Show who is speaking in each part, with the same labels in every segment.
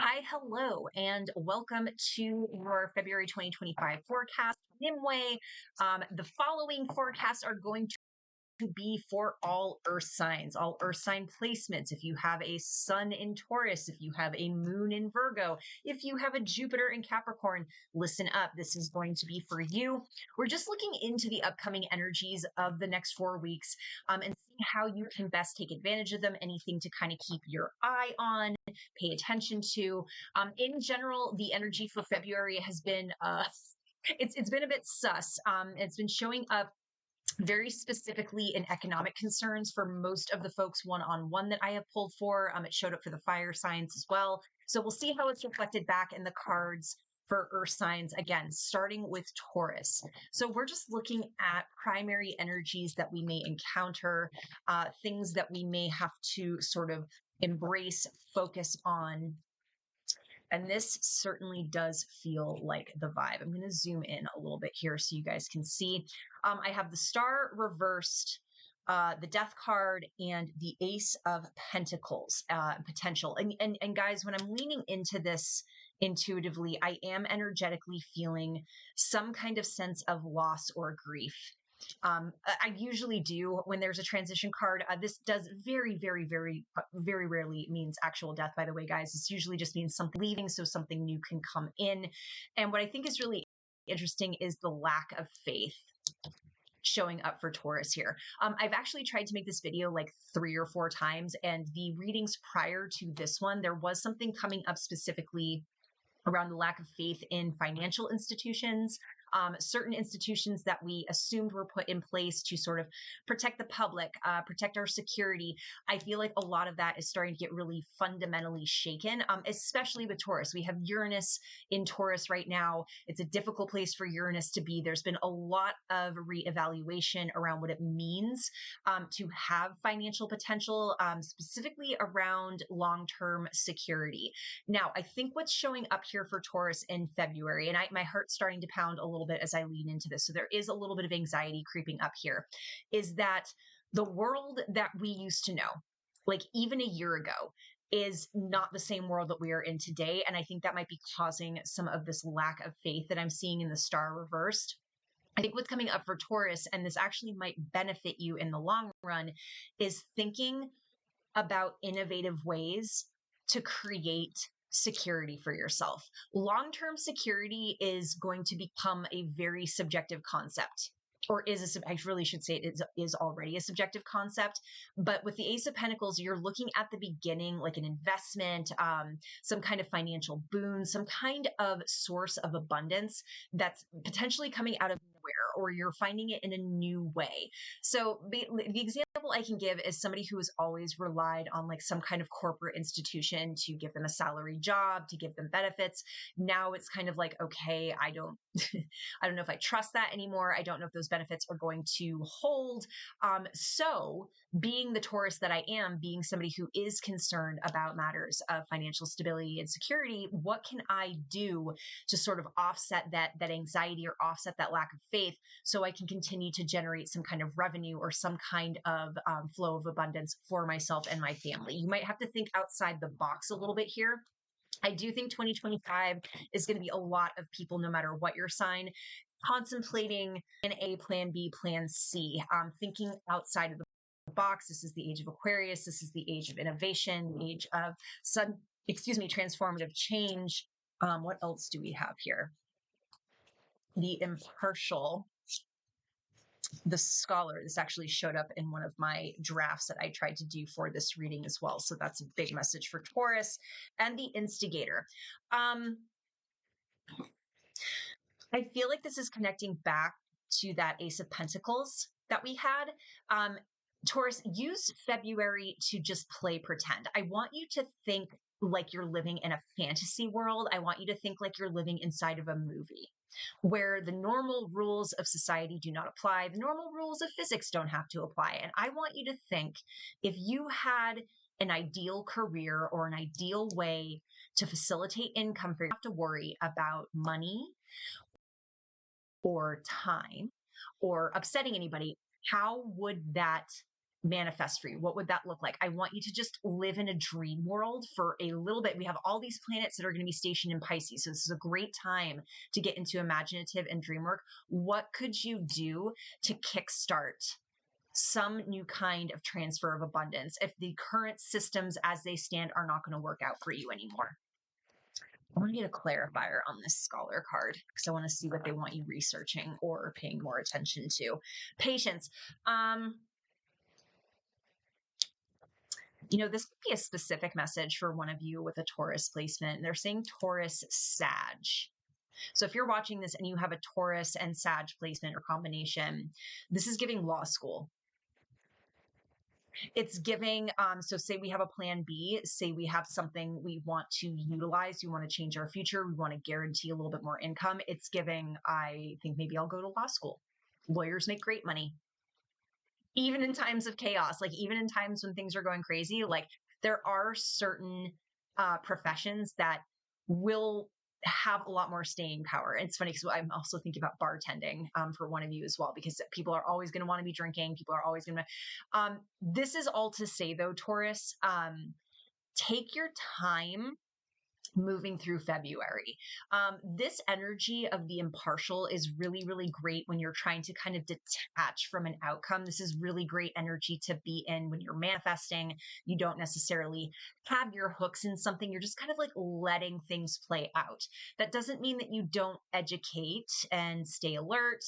Speaker 1: Hi, hello, and welcome to your February 2025 forecast. Nimue, the following forecasts are going to be for all earth signs, all earth sign placements. If you have a sun in Taurus, if you have a moon in Virgo, if you have a Jupiter in Capricorn, listen up. This is going to be for you. We're just looking into the upcoming energies of the next 4 weeks and seeing how you can best take advantage of them, anything to kind of keep your eye on, pay attention to. In general, the energy for February has been it's been a bit sus. It's been showing up very specifically in economic concerns for most of the folks one-on-one that I have pulled for. It showed up for the fire signs as well. So we'll see how it's reflected back in the cards for earth signs, again, starting with Taurus. So we're just looking at primary energies that we may encounter, things that we may have to sort of embrace, focus on. And this certainly does feel like the vibe. I'm going to zoom in a little bit here so you guys can see. I have the star reversed, the death card, and the ace of pentacles potential. And guys, when I'm leaning into this intuitively, I am energetically feeling some kind of sense of loss or grief. I usually do when there's a transition card. This does very rarely means actual death, by the way, guys. This usually just means something leaving so something new can come in. And what I think is really interesting is the lack of faith showing up for Taurus here. I've actually tried to make this video like 3 or 4 times, and the readings prior to this one, there was something coming up specifically around the lack of faith in financial institutions, certain institutions that we assumed were put in place to sort of protect the public, protect our security. I feel like a lot of that is starting to get really fundamentally shaken, especially with Taurus. We have Uranus in Taurus right now. It's a difficult place for Uranus to be. There's been a lot of reevaluation around what it means to have financial potential, specifically around long-term security. Now, I think what's showing up here for Taurus in February, and my heart's starting to pound a little bit as I lean into this, so there is a little bit of anxiety creeping up here, is that the world that we used to know, like even a year ago, is not the same world that we are in today. And I think that might be causing some of this lack of faith that I'm seeing in the star reversed. I think what's coming up for Taurus, and this actually might benefit you in the long run, is thinking about innovative ways to create security for yourself. Long-term security is going to become a very subjective concept, or I really should say it is already a subjective concept. But with the Ace of Pentacles, you're looking at the beginning like an investment, some kind of financial boon, some kind of source of abundance that's potentially coming out of nowhere, or you're finding it in a new way. So the example I can give is somebody who has always relied on like some kind of corporate institution to give them a salary job, to give them benefits. Now it's kind of like, okay, I don't know if I trust that anymore. I don't know if those benefits are going to hold. So being the Taurus that I am, being somebody who is concerned about matters of financial stability and security, what can I do to sort of offset that anxiety or offset that lack of faith so I can continue to generate some kind of revenue or some kind of flow of abundance for myself and my family? You might have to think outside the box a little bit here. I do think 2025 is going to be a lot of people, no matter what your sign, contemplating an A, plan B, plan C, thinking outside of the box. This is the age of Aquarius. This is the age of innovation, the age of transformative change. What else do we have here? The impartial, the scholar. This actually showed up in one of my drafts that I tried to do for this reading as well. So that's a big message for Taurus. And the instigator. I feel like this is connecting back to that Ace of Pentacles that we had. Taurus, use February to just play pretend. I want you to think like you're living in a fantasy world. I want you to think like you're living inside of a movie where the normal rules of society do not apply. The normal rules of physics don't have to apply. And I want you to think, if you had an ideal career or an ideal way to facilitate income for you, have to worry about money or time or upsetting anybody, how would that manifest for you? What would that look like? I want you to just live in a dream world for a little bit. We have all these planets that are going to be stationed in Pisces. So this is a great time to get into imaginative and dream work. What could you do to kickstart some new kind of transfer of abundance if the current systems as they stand are not going to work out for you anymore? I want to get a clarifier on this scholar card because I want to see what they want you researching or paying more attention to. Patience. This could be a specific message for one of you with a Taurus placement. They're saying Taurus Sag. So if you're watching this and you have a Taurus and Sag placement or combination, this is giving law school. It's giving, so say we have a plan B, say we have something we want to utilize, we want to change our future, we want to guarantee a little bit more income. It's giving, I think maybe I'll go to law school. Lawyers make great money. Even in times of chaos, like even in times when things are going crazy, like there are certain professions that will have a lot more staying power. It's funny because I'm also thinking about bartending for one of you as well, because people are always going to want to be drinking. People are always going to. This is all to say though, Taurus, take your time moving through February. This energy of the impartial is really, really great when you're trying to kind of detach from an outcome. This is really great energy to be in when you're manifesting. You don't necessarily have your hooks in something. You're just kind of like letting things play out. That doesn't mean that you don't educate and stay alert,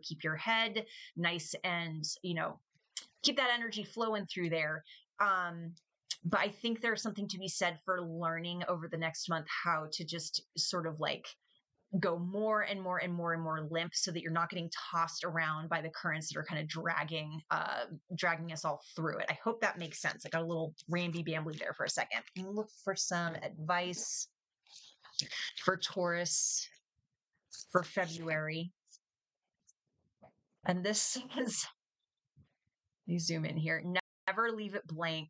Speaker 1: keep your head nice and, keep that energy flowing through there. But I think there's something to be said for learning over the next month how to just sort of like go more and more and more and more limp so that you're not getting tossed around by the currents that are kind of dragging us all through it. I hope that makes sense. I got a little ramby bambly there for a second. Look for some advice for Taurus for February. And this is, let me zoom in here. Never leave it blank.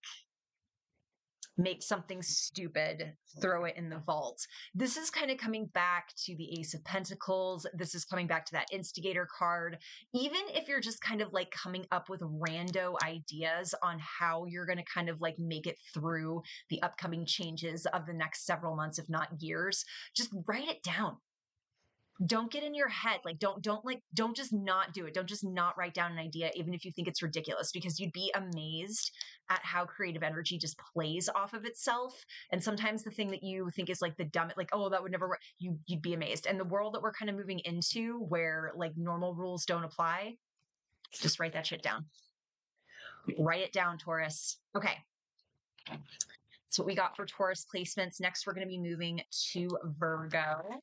Speaker 1: Make something stupid, throw it in the vault. This is kind of coming back to the Ace of Pentacles. This is coming back to that instigator card. Even if you're just kind of like coming up with rando ideas on how you're going to kind of like make it through the upcoming changes of the next several months, if not years, just write it down. Don't get in your head. Like, don't just not do it. Don't just not write down an idea, even if you think it's ridiculous, because you'd be amazed at how creative energy just plays off of itself. And sometimes the thing that you think is like the dumb, like, oh, that would never work. You'd be amazed. And the world that we're kind of moving into where like normal rules don't apply, just write that shit down. Write it down, Taurus. Okay. That's what we got for Taurus placements. Next, we're going to be moving to Virgo.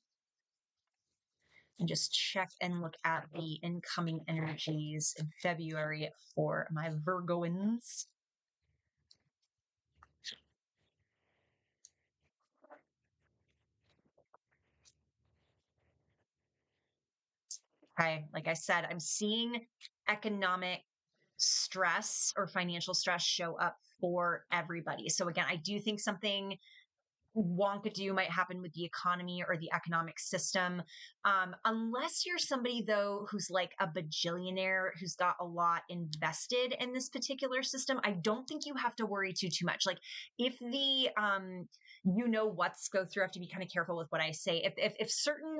Speaker 1: And just check and look at the incoming energies in February for my Virgoans. Okay, like I said, I'm seeing economic stress or financial stress show up for everybody. So again, I do think something wonkadoo might happen with the economy or the economic system. Unless you're somebody though who's like a bajillionaire who's got a lot invested in this particular system, I don't think you have to worry too much. Like if the what's go through, I have to be kind of careful with what I say. If certain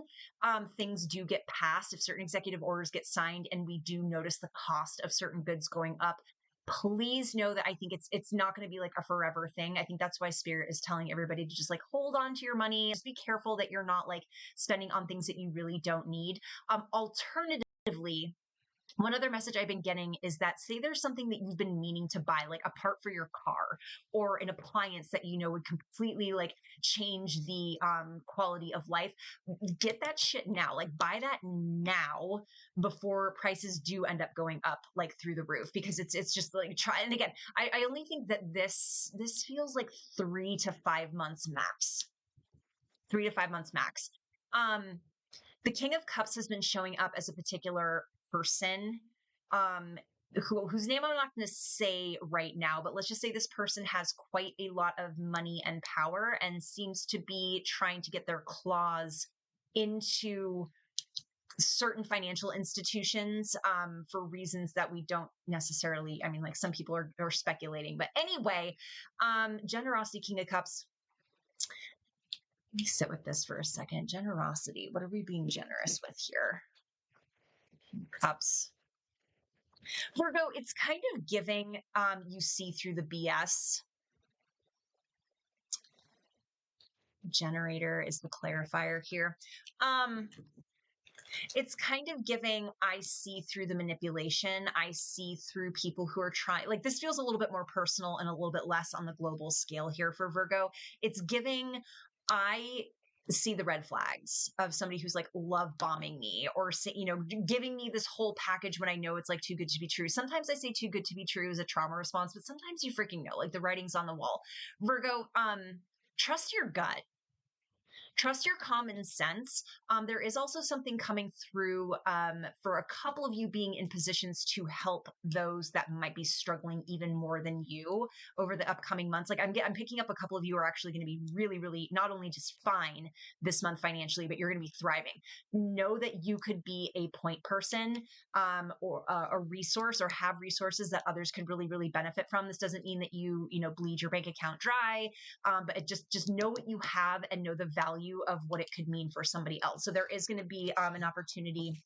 Speaker 1: things do get passed, if certain executive orders get signed and we do notice the cost of certain goods going up, please know that I think it's not going to be like a forever thing. I think that's why Spirit is telling everybody to just like hold on to your money. Just be careful that you're not like spending on things that you really don't need. Alternatively, one other message I've been getting is that say there's something that you've been meaning to buy, like a part for your car or an appliance that would completely like change the quality of life. Get that shit now. Like buy that now before prices do end up going up like through the roof, because it's just like try. And again, I only think that this feels like 3 to 5 months max. 3 to 5 months max. The King of Cups has been showing up as a particular person whose name I'm not going to say right now, but let's just say this person has quite a lot of money and power and seems to be trying to get their claws into certain financial institutions for reasons that we don't necessarily, I mean, like some people are speculating. But anyway, generosity, King of Cups. Let me sit with this for a second. Generosity. What are we being generous with here? Cups. Virgo, it's kind of giving you see through the BS. Generator is the clarifier here. It's kind of giving, I see through the manipulation. I see through people who are trying, like this feels a little bit more personal and a little bit less on the global scale here for Virgo. It's giving, I see the red flags of somebody who's like love bombing me or say, giving me this whole package when I know it's like too good to be true. Sometimes I say too good to be true as a trauma response, but sometimes you freaking know, like the writing's on the wall. Virgo, trust your gut. Trust your common sense. There is also something coming through for a couple of you being in positions to help those that might be struggling even more than you over the upcoming months. Like I'm picking up a couple of you are actually going to be really, really not only just fine this month financially, but you're going to be thriving. Know that you could be a point person or a resource or have resources that others could really, really benefit from. This doesn't mean that you bleed your bank account dry, but it just know what you have and know the value of what it could mean for somebody else. So there is going to be an opportunity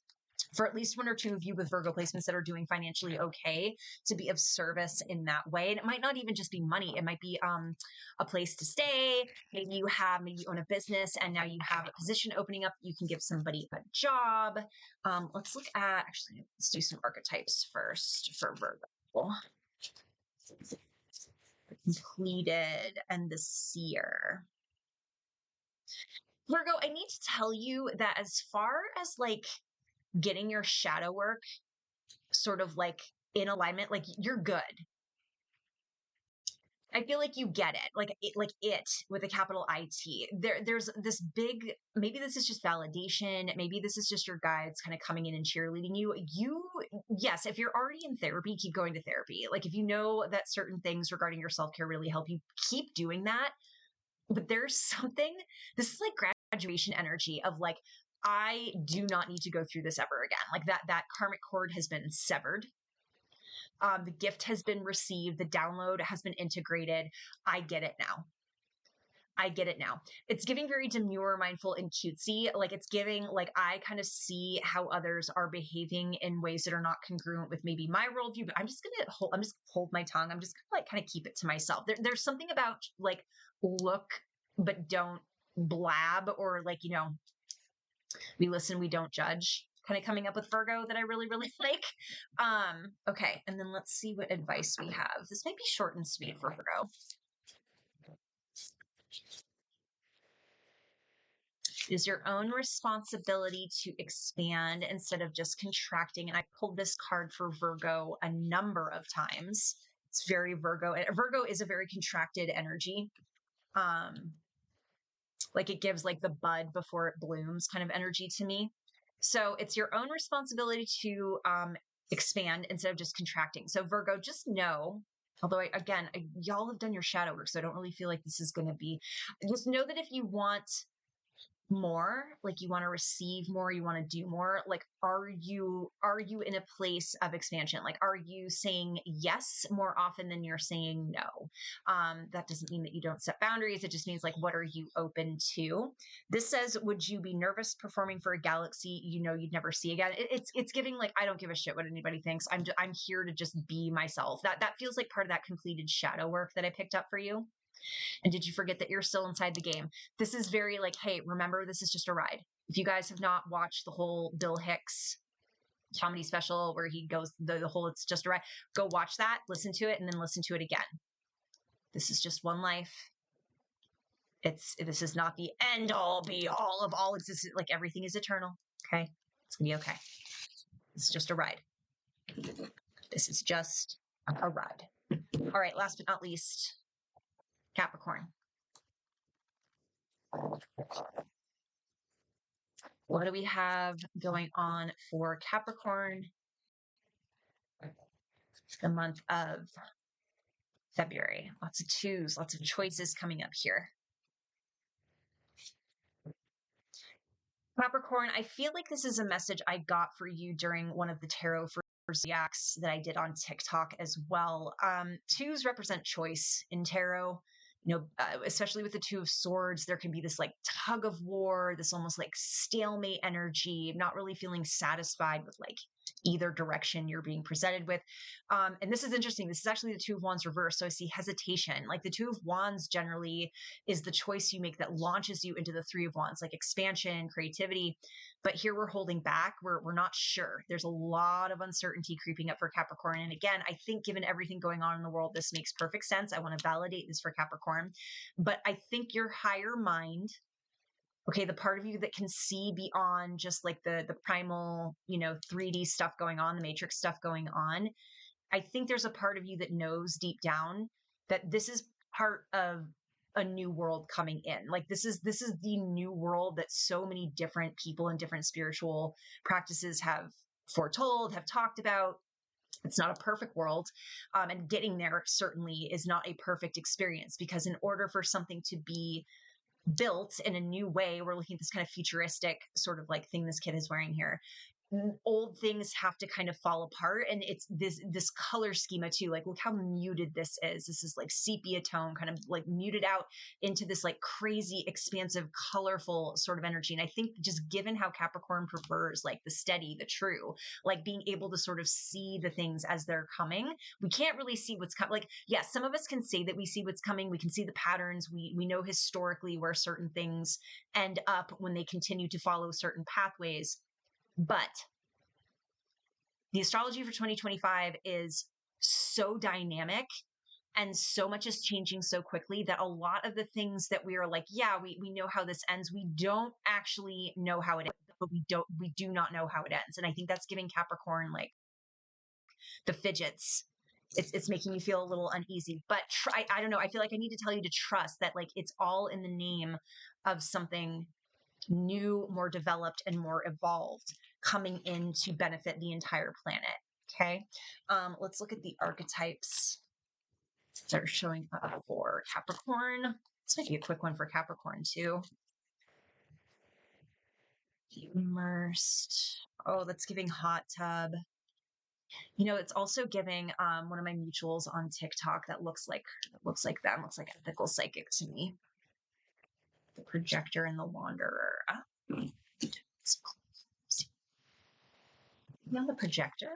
Speaker 1: for at least one or two of you with Virgo placements that are doing financially okay to be of service in that way. And it might not even just be money. It might be a place to stay. Maybe you own a business and now you have a position opening up. You can give somebody a job. Let's do some archetypes first for Virgo. Completed and the seer. Virgo, I need to tell you that as far as like getting your shadow work sort of like in alignment, like you're good. I feel like you get it, like it with a capital IT. There's this big, maybe this is just validation. Maybe this is just your guides kind of coming in and cheerleading you. Yes, if you're already in therapy, keep going to therapy. Like if you know that certain things regarding your self-care really help you, keep doing that. But there's something, this is like graduation energy of like, I do not need to go through this ever again. Like that karmic cord has been severed. The gift has been received. The download has been integrated. I get it now. It's giving very demure, mindful, and cutesy. Like it's giving, like I kind of see how others are behaving in ways that are not congruent with maybe my worldview, but I'm just hold my tongue. I'm just gonna like kind of keep it to myself. There's something about like look, but don't blab, or like, we listen, we don't judge kind of coming up with Virgo that I really, really like. Okay. And then let's see what advice we have. This might be short and sweet for Virgo. It is your own responsibility to expand instead of just contracting. And I pulled this card for Virgo a number of times. It's very Virgo. Virgo is a very contracted energy. Like it gives like the bud before it blooms kind of energy to me. So it's your own responsibility to expand instead of just contracting. So Virgo, just know, although y'all have done your shadow work, so I don't really feel like this is going to be, just know that if you want more, like you want to receive more, you want to do more, like are you in a place of expansion? Like are you saying yes more often than you're saying no? That doesn't mean that you don't set boundaries. It just means like what are you open to? This says, would you be nervous performing for a galaxy you'd never see again? It's giving like, I don't give a shit what anybody thinks. I'm here to just be myself. That feels like part of that completed shadow work that I picked up for you. And did you forget that you're still inside the game? This is very like, hey, remember, this is just a ride. If you guys have not watched the whole Bill Hicks comedy special where he goes the whole it's just a ride, go watch that, listen to it, and then listen to it again. This is just one life. This is not the end all be all of all existence. Like everything is eternal. Okay. It's gonna be okay. It's just a ride. This is just a ride. All right. Last but not least, Capricorn. What do we have going on for Capricorn? The month of February. Lots of twos, lots of choices coming up here. Capricorn, I feel like this is a message I got for you during one of the tarot for zodiacs that I did on TikTok as well. Twos represent choice in tarot. Especially with the Two of Swords, there can be this like tug of war, this almost like stalemate energy, not really feeling satisfied with like either direction you're being presented with. And this is interesting. This is actually the Two of Wands reversed. So I see hesitation. Like the Two of Wands generally is the choice you make that launches you into the Three of Wands, like expansion, creativity. But here we're holding back. We're not sure. There's a lot of uncertainty creeping up for Capricorn. And again, I think given everything going on in the world, this makes perfect sense. I want to validate this for Capricorn. But I think your higher mind, okay, the part of you that can see beyond just like the primal, 3D stuff going on, the matrix stuff going on, I think there's a part of you that knows deep down that this is part of a new world coming in. Like this is the new world that so many different people and different spiritual practices have foretold, have talked about. It's not a perfect world. And getting there certainly is not a perfect experience, because in order for something to be built in a new way, we're looking at this kind of futuristic sort of like thing this kid is wearing here. Old things have to kind of fall apart, and it's this color schema too. Like, look how muted this is. This is like sepia tone, kind of like muted out into this like crazy expansive colorful sort of energy. And I think just given how Capricorn prefers like the steady, the true, like being able to sort of see the things as they're coming, we can't really see what's coming. Like, yes, some of us can say that we see what's coming, we can see the patterns, we know historically where certain things end up when they continue to follow certain pathways. But the astrology for 2025 is so dynamic, and so much is changing so quickly that a lot of the things that we are like, yeah, we know how this ends, we don't actually know how it ends, but we do not know how it ends. And I think that's giving Capricorn like the fidgets. It's making me feel a little uneasy, but I don't know. I feel like I need to tell you to trust that like it's all in the name of something new, more developed, and more evolved coming in to benefit the entire planet. Okay. Let's look at the archetypes that are showing up for Capricorn. This might be a quick one for Capricorn too. Immersed. Oh, that's giving hot tub. It's also giving one of my mutuals on TikTok that looks like them, looks like ethical psychic to me. The projector and the wanderer. On the projector.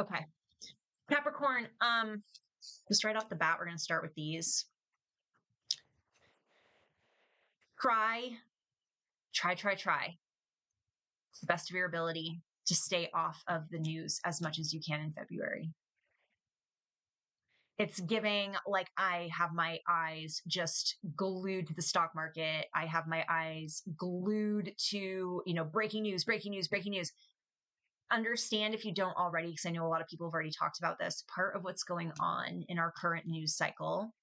Speaker 1: Okay. Capricorn, just right off the bat, we're going to start with these. Try to the best of your ability to stay off of the news as much as you can in February. It's giving like I have my eyes just glued to the stock market. I have my eyes glued to, breaking news. Understand, if you don't already, because I know a lot of people have already talked about this, part of what's going on in our current news cycle,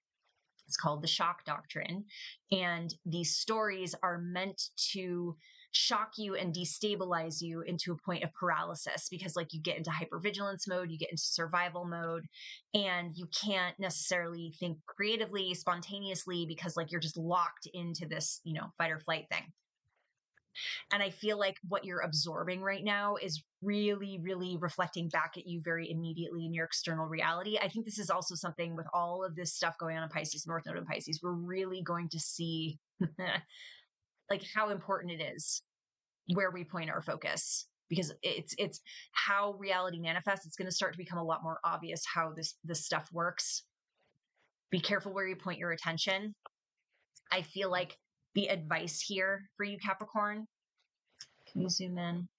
Speaker 1: it's called the shock doctrine. And these stories are meant to shock you and destabilize you into a point of paralysis, because like you get into hypervigilance mode, you get into survival mode, and you can't necessarily think creatively, spontaneously, because like you're just locked into this, fight or flight thing. And I feel like what you're absorbing right now is really, really reflecting back at you very immediately in your external reality. I think this is also something with all of this stuff going on in Pisces, North Node in Pisces, we're really going to see like how important it is where we point our focus, because it's how reality manifests. It's going to start to become a lot more obvious how this stuff works. Be careful where you point your attention. I feel like the advice here for you, Capricorn, can you zoom in,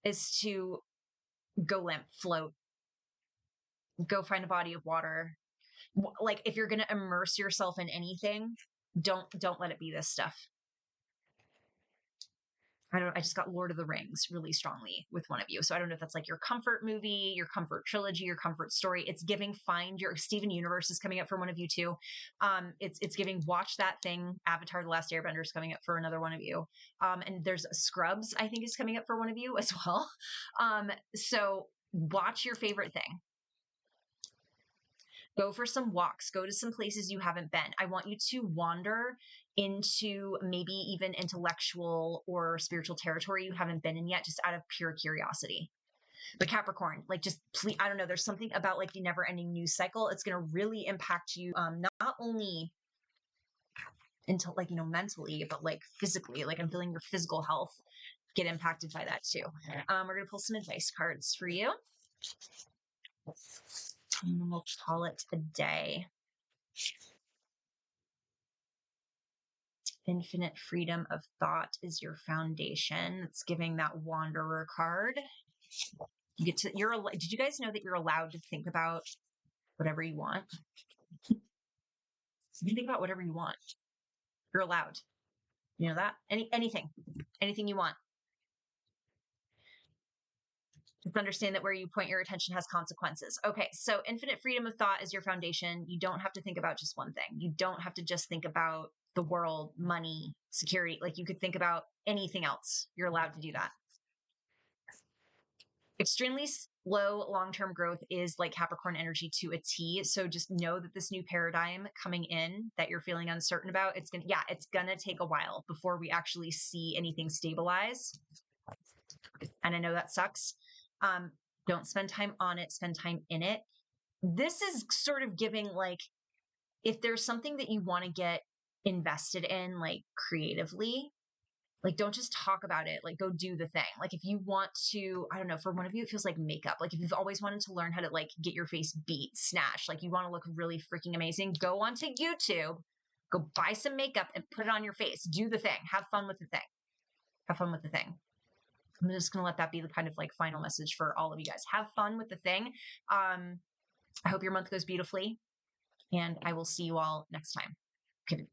Speaker 1: is to go limp, float, go find a body of water. Like if you're going to immerse yourself in anything, don't let it be this stuff. I just got Lord of the Rings really strongly with one of you. So I don't know if that's like your comfort movie, your comfort trilogy, your comfort story. It's giving find your Steven Universe is coming up for one of you too. It's giving watch that thing. Avatar: The Last Airbender is coming up for another one of you. And there's Scrubs, I think, is coming up for one of you as well. So watch your favorite thing. Go for some walks, go to some places you haven't been. I want you to wander into maybe even intellectual or spiritual territory you haven't been in yet, just out of pure curiosity. But Capricorn, like, just please, I don't know, there's something about like the never ending news cycle. It's going to really impact you, not only into like, mentally, but like physically. Like, I'm feeling your physical health get impacted by that too. We're going to pull some advice cards for you. And we'll call it a day. Infinite freedom of thought is your foundation. It's giving that wanderer card. You get to, did you guys know that you're allowed to think about whatever you want? You can think about whatever you want. You're allowed. You know that? Anything you want. Just understand that where you point your attention has consequences. Okay, so infinite freedom of thought is your foundation. You don't have to think about just one thing. You don't have to just think about the world, money, security. Like, you could think about anything else. You're allowed to do that. Extremely slow long-term growth is like Capricorn energy to a T. So just know that this new paradigm coming in that you're feeling uncertain about, it's gonna take a while before we actually see anything stabilize. And I know that sucks. Don't spend time on it, spend time in it. This is sort of giving, like, if there's something that you want to get invested in, like creatively, like, don't just talk about it, like, go do the thing. Like, if you want to, I don't know, for one of you, it feels like makeup. Like, if you've always wanted to learn how to like get your face beat, snatched, like you want to look really freaking amazing, go onto YouTube, go buy some makeup and put it on your face. Do the thing. Have fun with the thing. Have fun with the thing. I'm just going to let that be the kind of like final message for all of you guys. Have fun with the thing. I hope your month goes beautifully, and I will see you all next time. Okay.